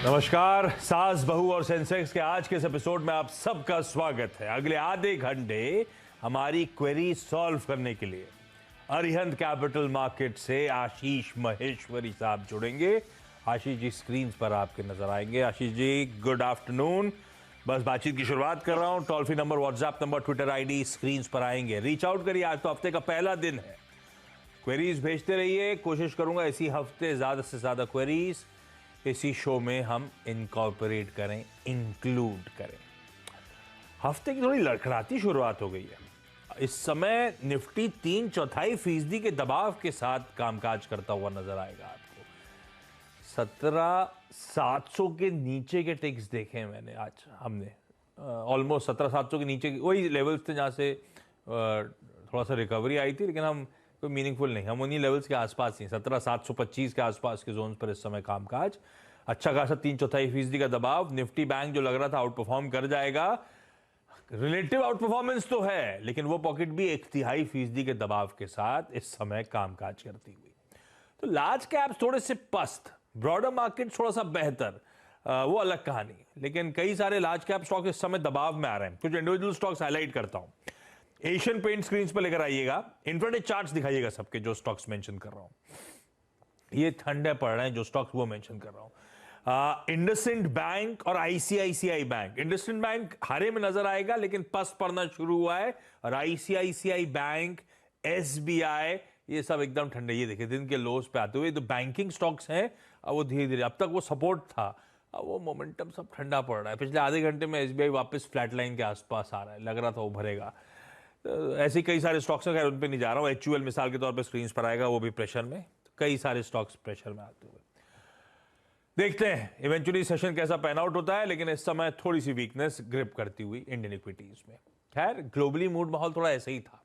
नमस्कार। सास बहू और सेंसेक्स के आज के इस एपिसोड में आप सबका स्वागत है। अगले आधे घंटे हमारी क्वेरी सॉल्व करने के लिए अरिहंत कैपिटल मार्केट से आशीष महेश्वरी साहब जुड़ेंगे। आशीष जी स्क्रीन पर आपके नजर आएंगे। Ashish ji good afternoon. बस बातचीत की शुरुआत कर रहा हूं। Toll free number, WhatsApp number, Twitter ID screen पर आएंगे। रीच आउट करिए। आज तो हफ्ते का पहला दिन है। क्वेरीज भेजते रहिए। कोशिश करूंगा इसी हफ्ते ज्यादा से ज्यादा क्वेरीज इसी शो में हम इनकॉर्पोरेट करें, इंक्लूड करें। हफ्ते की थोड़ी लड़खड़ाती शुरुआत हो गई है। इस समय निफ्टी 3/4% के दबाव के साथ कामकाज करता हुआ नजर आएगा आपको। 17,700 के नीचे के टिक्स देखे हैं मैंने आज। हमने ऑलमोस्ट 17,700 के नीचे वही लेवल्स थे जहां से थोड़ा सा रिकवरी आई थी, लेकिन हम कोई मीनिंगफुल नहीं, हम उन्हीं लेवल्स के आसपास ही 17,725 के आसपास के जोन पर इस समय कामकाज। अच्छा खासा 3/4% का दबाव। निफ्टी बैंक जो लग रहा था आउट परफॉर्म कर जाएगा, रिलेटिव आउट परफॉर्मेंस तो है, लेकिन वो पॉकेट भी 1/3% के दबाव के साथ इस समय कामकाज करती हुई। तो लार्ज कैप्स थोड़े से पस्त, ब्रॉडर मार्केट थोड़ा सा बेहतर, वो अलग कहानी। लेकिन कई सारे लार्ज कैप स्टॉक इस समय दबाव में आ रहे हैं। कुछ इंडिविजुअल स्टॉक्स हाईलाइट करता हूं। एशियन पेंट स्क्रीन पर लेकर आइएगा। इंट्राडे चार्ट्स दिखाइएगा सबके, जो स्टॉक्स मेंशन कर रहा हूं। ये ठंडे पड़ रहे हैं जो स्टॉक्स वो मेंशन कर रहा हूं। इंडसइंड बैंक और आईसीआईसीआई बैंक। इंडसइंड बैंक हरे में नजर आएगा, लेकिन पस पड़ना शुरू हुआ है। और आईसीआईसीआई बैंक, एसबीआई, ये सब एकदम ठंडे। ये देखिए दिन के लोस पे आते हुए। तो बैंकिंग स्टॉक्स हैं, वो धीरे धीरे, अब तक वो सपोर्ट था, अब वो मोमेंटम सब ठंडा पड़ रहा है। पिछले आधे घंटे में एसबीआई वापस फ्लैट लाइन के आसपास आ रहा है, लग रहा था वो भरेगा। ऐसे कई सारे स्टॉक्स हैं, खैर उन पे नहीं जा रहा हूं। एचयूएल मिसाल के तौर पे स्क्रीन पर आएगा, वो भी प्रेशर में। कई सारे स्टॉक्स प्रेशर में आते हुए देखते हैं इवेंचुअली सेशन कैसा पैन आउट होता है। लेकिन इस समय थोड़ी सी वीकनेस ग्रिप करती हुई इंडियन इक्विटीज में। खैर ग्लोबली मूड माहौल थोड़ा ऐसे ही था।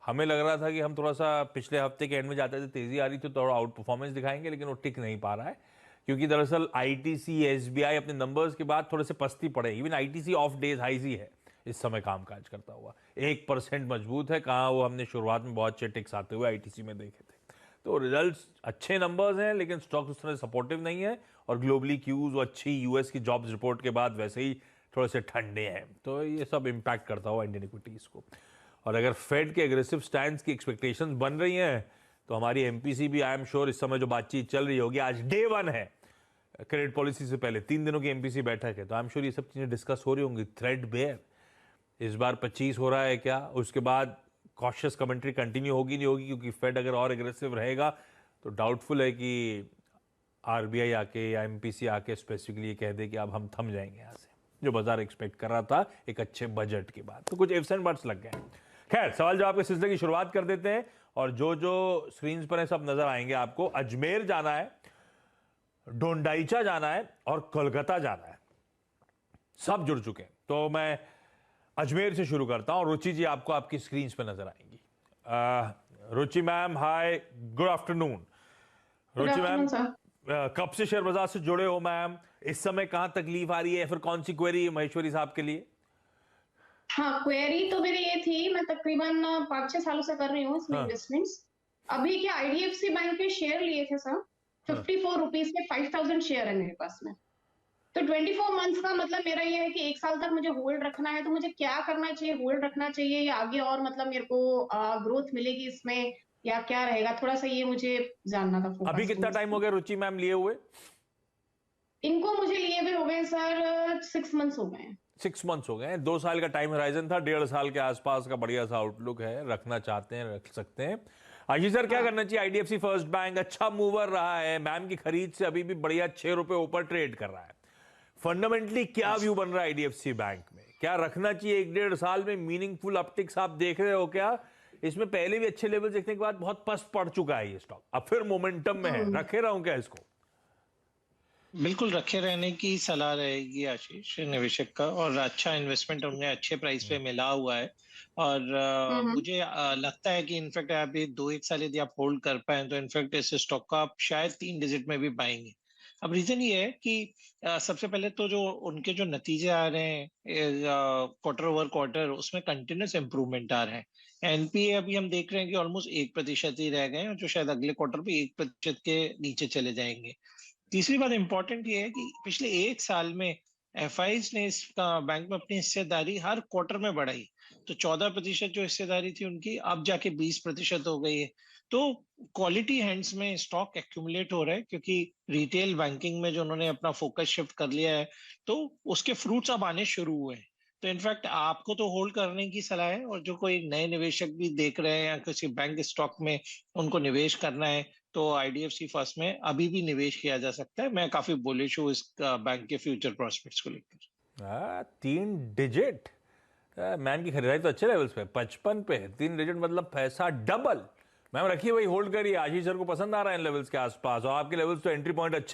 हमें लग रहा था कि हम थोड़ा सा पिछले हफ्ते के एंड में जाते थे, तेजी आ रही थी, थोड़ा आउट परफॉर्मेंस दिखाएंगे, लेकिन वो टिक नहीं पा रहा है। क्योंकि दरअसल आईटीसी, एसबीआई अपने नंबर्स के बाद थोड़े से पस्ती पड़े। Even ITC of days high ही है इस समय कामकाज करता हुआ। 1% मजबूत है। कहाँ वो हमने शुरुआत में बहुत अच्छे टिक्स आते हुए आईटीसी में देखे थे। तो रिजल्ट्स अच्छे नंबर्स हैं, लेकिन स्टॉक उस तरह सपोर्टिव नहीं है। और ग्लोबली क्यूज वो अच्छी यूएस की जॉब्स रिपोर्ट के बाद वैसे ही थोड़े से ठंडे हैं। तो ये सब इंपैक्ट करता हुआ इंडियन इक्विटीज को। और अगर फेड के एग्रेसिव स्टैंड की एक्सपेक्टेशंस बन रही हैं, तो हमारी एमपीसी भी, आई एम श्योर, इस समय जो बातचीत चल रही होगी, आज डे 1 है क्रेडिट पॉलिसी से पहले 3 दिनों की एमपीसी बैठक है, तो आई एम श्योर ये सब चीजें डिस्कस हो रही होंगी। थ्रेड बेयर इस बार 25 हो रहा है क्या, उसके बाद कॉशियस कमेंट्री कंटिन्यू होगी नहीं होगी, क्योंकि फेड अगर और एग्रेसिव रहेगा तो डाउटफुल है कि आरबीआई आके या एमपीसी आके स्पेसिफिकली ये कह दे कि अब हम थम जाएंगे यहाँ से, जो बाजार एक्सपेक्ट कर रहा था एक अच्छे बजट के बाद। तो कुछ इफ्स एंड बट्स लग गए। खैर सवाल जवाब के सिलसिले की शुरुआत कर देते हैं। और जो जो स्क्रीन पर है सब नजर आएंगे आपको। अजमेर जाना है, डोंडाईचा जाना है और कोलकाता जाना है, सब जुड़ चुके हैं। तो मैं अजमेर से शुरू करता हूं। रुचि जी आपको आपकी स्क्रीन पे नजर आएंगी। रुचि मैम हाय, गुड आफ्टरनून। रुचि मैम कब से शेयर बाजार से जुड़े हो मैम? इस समय कहां तकलीफ आ रही है, फिर कौन सी क्वेरी है महेश्वरी साहब के लिए? हाँ, क्वेरी तो मेरी ये थी, मैं तकरीबन 5-6 सालों से कर रही हूँ इसमें इन्वेस्टमेंट्स। अभी क्या आईडीएफसी बैंक के शेयर लिए थे सर, 54 रुपीज के 5000 शेयर है मेरे पास में। तो 24 मंथ्स का मतलब मेरा ये है कि 1 साल तक मुझे होल्ड रखना है। तो मुझे क्या करना चाहिए, होल्ड रखना चाहिए या आगे और मतलब मेरे को ग्रोथ मिलेगी इसमें, या क्या रहेगा? थोड़ा सा ये मुझे जानना था। अभी कितना टाइम हो गया रुचि मैम लिए हुए? इनको मुझे लिए हुए हो गए सर 6 मंथ्स हो गए हैं। 6 मंथ्स हो गए हैं। 2 साल का टाइम होराइजन था, 1.5 साल के आसपास का बढ़िया सा आउटलुक है। रखना चाहते हैं रख सकते हैं। आशीष सर क्या करना चाहिए? आईडीएफसी फर्स्ट बैंक अच्छा मूवर रहा है, मैम की खरीद से अभी भी बढ़िया 6 रुपए ऊपर ट्रेड कर रहा है। फंडामेंटली क्या व्यू बन रहा है आईडीएफसी बैंक में? क्या रखना चाहिए? 1-1.5 साल में मीनिंगफुल अपटिक्स आप देख रहे हो क्या? इसमें पहले भी अच्छे लेवल देखने के बाद बहुत पस्त पड़ चुका है ये स्टॉक, अब फिर मोमेंटम में है, रखे रहूं क्या इसको? बिल्कुल रखे रहने की सलाह रहेगी आशीष निवेशक का। और अच्छा इन्वेस्टमेंट उन्हें अच्छे प्राइस पे मिला हुआ है। और मुझे लगता है कि इनफैक्ट अभी 2-1 साल यदि आप होल्ड कर पाए तो इनफैक्ट इस स्टॉक का आप शायद 3 डिजिट में भी पाएंगे। अब रीजन ये है कि सबसे पहले तो जो उनके जो नतीजे आ रहे हैं क्वार्टर ओवर क्वार्टर, उसमें कंटिन्यूस इंप्रूवमेंट आ रहे हैं। एनपीए अभी हम देख रहे हैं कि ऑलमोस्ट 1% ही रह गए हैं, जो शायद अगले क्वार्टर पे 1% के नीचे चले जाएंगे। तीसरी बात इंपॉर्टेंट ये है कि पिछले 1 साल में एफआईज ने इस बैंक में अपनी हिस्सेदारी हर क्वार्टर में बढ़ाई। तो 14% जो हिस्सेदारी थी उनकी अब जाके 20% हो गई है। तो क्वालिटी हैंड्स में स्टॉक एक्यूमुलेट हो रहा है, क्योंकि रिटेल बैंकिंग में जो उन्होंने अपना फोकस शिफ्ट कर लिया है, तो उसके फ्रूट्स अब आने शुरू हुए हैं। तो इनफैक्ट आपको तो होल्ड करने की सलाह है, और जो कोई नए निवेशक भी देख रहे हैं या किसी बैंक स्टॉक में उनको निवेश करना है, तो आईडीएफसी फर्स्ट में अभी भी निवेश किया जा सकता है। मैं काफी बुलिश हूँ इस बैंक के फ्यूचर प्रोस्पेक्ट्स को लेकर। 3 डिजिट मैन की खरीदारी तो अच्छे लेवल्स पे 55 पे है। 3 डिजिट मतलब पैसा डबल। मैम रखिए, वही होल्ड करिए। आशीष सर को पसंद आ रहा है इन लेवल्स के आसपास, और आपके लेवल्स तो एंट्री पॉइंट अच्छे हैं।